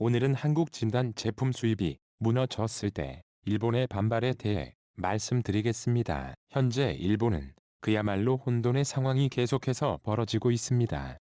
오늘은 한국 진단 제품 수입이 무너졌을 때 일본의 반발에 대해 말씀드리겠습니다. 현재 일본은 그야말로 혼돈의 상황이 계속해서 벌어지고 있습니다.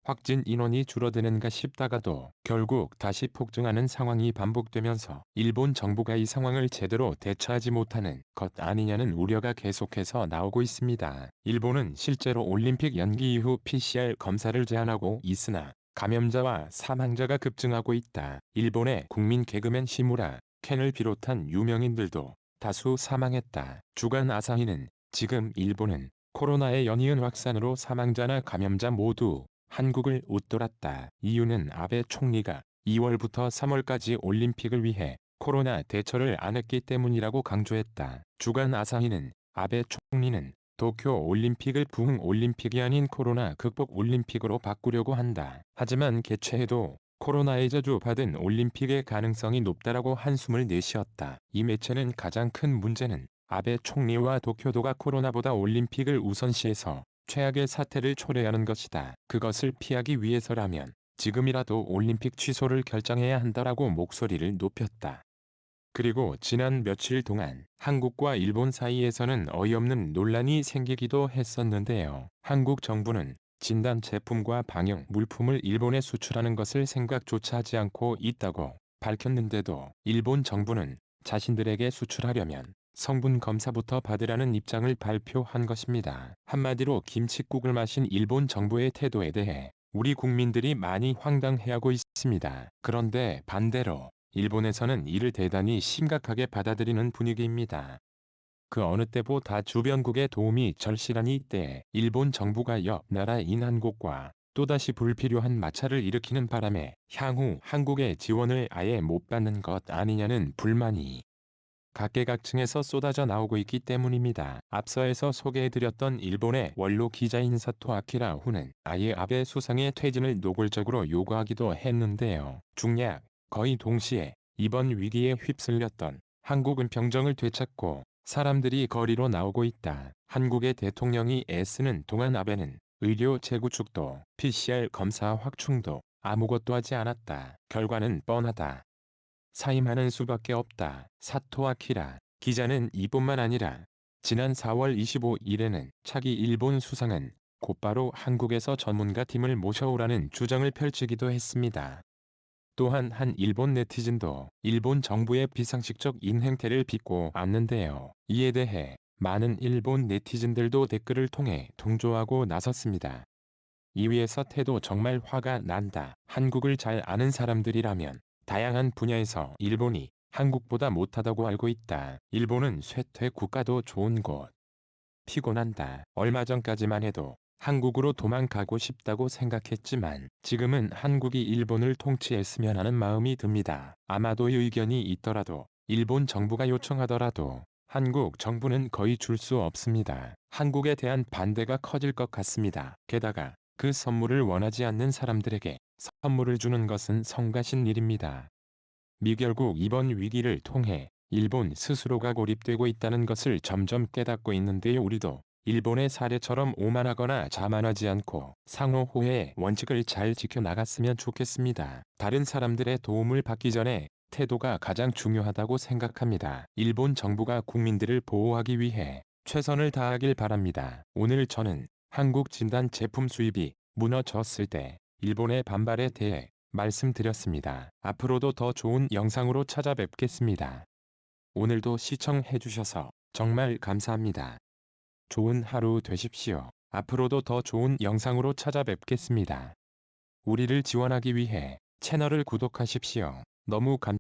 확진 인원이 줄어드는가 싶다가도 결국 다시 폭증하는 상황이 반복되면서 일본 정부가 이 상황을 제대로 대처하지 못하는 것 아니냐는 우려가 계속해서 나오고 있습니다. 일본은 실제로 올림픽 연기 이후 PCR 검사를 제한하고 있으나 감염자와 사망자가 급증하고 있다. 일본의 국민 개그맨 시무라 켄을 비롯한 유명인들도 다수 사망했다. 주간 아사히는 지금 일본은 코로나의 연이은 확산으로 사망자나 감염자 모두 한국을 웃돌았다. 이유는 아베 총리가 2월부터 3월까지 올림픽을 위해 코로나 대처를 안 했기 때문이라고 강조했다. 주간 아사히는 아베 총리는 도쿄 올림픽을 부흥 올림픽이 아닌 코로나 극복 올림픽으로 바꾸려고 한다. 하지만 개최해도 코로나에 저주받은 올림픽의 가능성이 높다라고 한숨을 내쉬었다. 이 매체는 가장 큰 문제는 아베 총리와 도쿄도가 코로나보다 올림픽을 우선시해서 최악의 사태를 초래하는 것이다. 그것을 피하기 위해서라면 지금이라도 올림픽 취소를 결정해야 한다라고 목소리를 높였다. 그리고 지난 며칠 동안 한국과 일본 사이에서는 어이없는 논란이 생기기도 했었는데요. 한국 정부는 진단 제품과 방역 물품을 일본에 수출하는 것을 생각조차 하지 않고 있다고 밝혔는데도 일본 정부는 자신들에게 수출하려면 성분 검사부터 받으라는 입장을 발표한 것입니다. 한마디로 김칫국을 마신 일본 정부의 태도에 대해 우리 국민들이 많이 황당해하고 있습니다. 그런데 반대로 일본에서는 이를 대단히 심각하게 받아들이는 분위기입니다. 그 어느 때보다 주변국의 도움이 절실한 이때에 일본 정부가 옆 나라인 한국과 또다시 불필요한 마찰을 일으키는 바람에 향후 한국의 지원을 아예 못 받는 것 아니냐는 불만이 각계각층에서 쏟아져 나오고 있기 때문입니다. 앞서에서 소개해드렸던 일본의 원로 기자인 사토 아키라 후는 아예 아베 수상의 퇴진을 노골적으로 요구하기도 했는데요. 중략 거의 동시에 이번 위기에 휩쓸렸던 한국은 병정을 되찾고 사람들이 거리로 나오고 있다. 한국의 대통령이 애쓰는 동안 아베는 의료 재구축도 PCR 검사 확충도 아무것도 하지 않았다. 결과는 뻔하다. 사임하는 수밖에 없다. 사토 아키라 기자는 이뿐만 아니라 지난 4월 25일에는 차기 일본 수상은 곧바로 한국에서 전문가 팀을 모셔오라는 주장을 펼치기도 했습니다. 또한 한 일본 네티즌도 일본 정부의 비상식적인 행태를 비꼬 왔는데요. 이에 대해 많은 일본 네티즌들도 댓글을 통해 동조하고 나섰습니다. 이 위에서 태도 정말 화가 난다. 한국을 잘 아는 사람들이라면 다양한 분야에서 일본이 한국보다 못하다고 알고 있다. 일본은 쇠퇴 국가도 좋은 곳. 피곤한다. 얼마 전까지만 해도 한국으로 도망가고 싶다고 생각했지만 지금은 한국이 일본을 통치했으면 하는 마음이 듭니다. 아마도 의견이 있더라도 일본 정부가 요청하더라도 한국 정부는 거의 줄 수 없습니다. 한국에 대한 반대가 커질 것 같습니다. 게다가 그 선물을 원하지 않는 사람들에게 선물을 주는 것은 성가신 일입니다. 결국 이번 위기를 통해 일본 스스로가 고립되고 있다는 것을 점점 깨닫고 있는데요. 우리도 일본의 사례처럼 오만하거나 자만하지 않고 상호 호혜의 원칙을 잘 지켜나갔으면 좋겠습니다. 다른 사람들의 도움을 받기 전에 태도가 가장 중요하다고 생각합니다. 일본 정부가 국민들을 보호하기 위해 최선을 다하길 바랍니다. 오늘 저는 한국 진단 제품 수입이 무너졌을 때 일본의 반발에 대해 말씀드렸습니다. 앞으로도 더 좋은 영상으로 찾아뵙겠습니다. 오늘도 시청해주셔서 정말 감사합니다. 좋은 하루 되십시오. 앞으로도 더 좋은 영상으로 찾아뵙겠습니다. 우리를 지원하기 위해 채널을 구독하십시오. 너무 감사합니다.